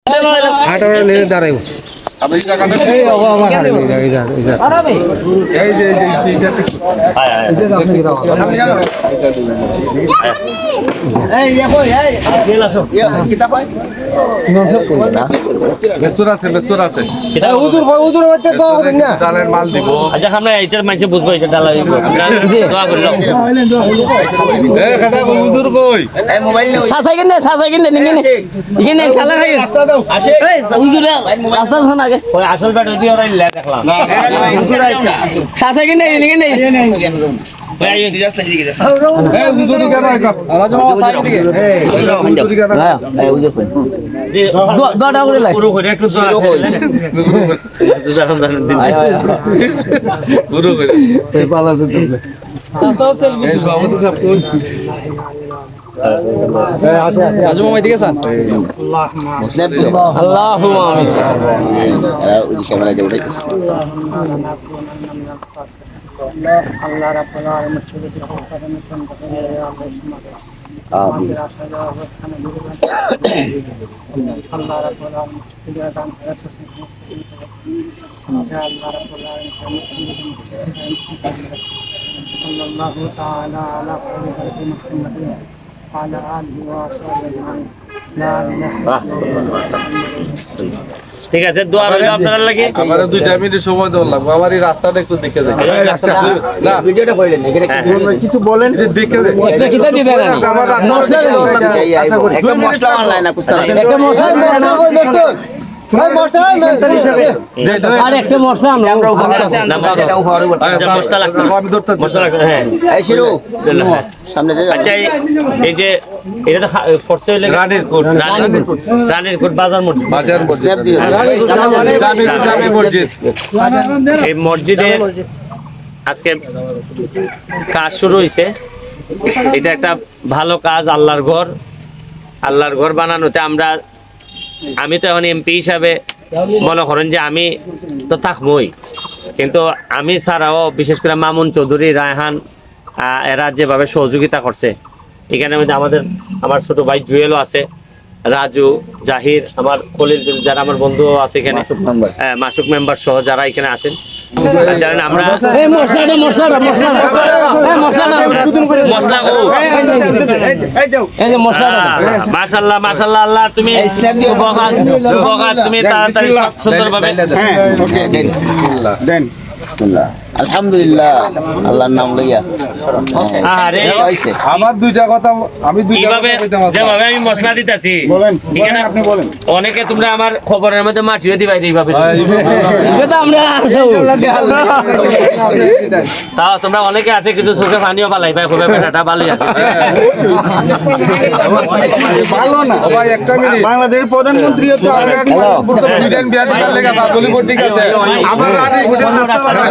18 নিয়ে দাঁড়াইব আপনি টাকা দেন এই বাবা আমার হারে এই যা এই যে এই দেখো এই আপনি আসো কিতাব হয় ব্যস্ত আছে হুজুর বাচ্চা দোয়া করেন না জালের মাল দিব আচ্ছা আমরা এইটার মাঝে বুঝবো এটা ডালা দোয়া করলাম এই খাটা হুজুর কই এই মোবাইল নে সাসাই কিনে ইগিনে সালা খাই রাস্তা দাও আসে এই হুজুরে রাস্তা শোন আগে ওই আসল ব্যাট ওই ওরা লে দেখলাম হুজুর আইছে সাসাই কিনে ভাই এই হুজুর কেন আইকা আওয়াজ মামা সাইড দিকে হুজুর কেন এই হুজুর কই যে দোয়া করে লাই পুরো করে একটু দোয়া গুরু কই এই পালা দিতে এই সভাপতি সাহেব কই রাজু মামা এদিকে স্যার স্ন্যাপ দিও আল্লাহুম্মা আমিন এরা ওই ক্যামেরা দিয়ে উঠাইতেছে আল্লাহ রাব্বুল আলামিন ছবি দিয়ে করেন আমাদের আশা যাওয়া অবস্থানে আল্লাহ রাব্বুল আলামিন ছবি দিয়ে দান করে আল্লাহ রাব্বুল আলামিন সাল্লাল্লাহু তাআলা আলা সাইয়্যিদিনা মুহাম্মাদিন ওয়া আলা আলিহি ওয়া সাহবিহি আজমাইন লা ইলাহা ইল্লাল্লাহ। ঠিক আছে দোয়া রইল আপনাদের লাগি আমারে 2 মিনিট সময় দেওয়া লাগবে আমার এই রাস্তাটা একটু দেখে যাই না ভিডিওটা কইলেন এখানে কিছু বলেন দেখে যাই একটা কিতা দিতে না আমার রাস্তা একটা মশলা অনলাইন না কুস্তা একটা মশলা না ওই মশলা আর একটা মশলা আমরা মশলা লাগবে আমি ধরতে মশলা লাগবে হ্যাঁ এই শিরু সামনে দে আচ্ছা এই যে এটা তো ফোর্সে হইলে রানীর কোট বাজার মসজিদ বাজার স্ন্যাপ দিও জামি মসজিদ এই মসজিদে আজকে কাজ শুরু হয়েছে এটা একটা ভালো কাজ আল্লাহর ঘর বানানোতে আমি তো এখন এমপি হিসাবে মনে করেন যে আমি তো থাকবই কিন্তু আমি ছাড়াও বিশেষ করে মামুন চৌধুরী রায়হান এরা যেভাবে সহযোগিতা করছে এখানে আমার ছোট ভাই জুয়েলও আছে রাজু জাহির আমার কলির যারা আমার বন্ধু আছে এখানে মাসুক মেম্বার সহ যারা এখানে আছেন জানেন আমরা মাশাআল্লাহ আল্লাহ তুমি তুমি তাড়াতাড়ি সুন্দরভাবে দেন আলহামদুলিল্লাহ আল্লাহর নাম লইয়া আরে আমার দুইটা কথা আমি দুইটা এইভাবে যেভাবে আমি মশলা দিতেছি এখানে আপনি বলেন অনেকে তোমরা আমার খবরের মধ্যে মাটিও দিবাই এইভাবে তাও তোমরা অনেকে আছে কিছু চোখে পানিও পালাই ভাই খুব বেটাটা ভালোই আছে ভালো না ভাই একটা মিনিট বাংলাদেশের প্রধানমন্ত্রী হচ্ছে প্রেসিডেন্ট বিয়ার দিবার লাগা বাবুলি ঠিক আছে আমার রানী হোটেল নাস্তা বানায়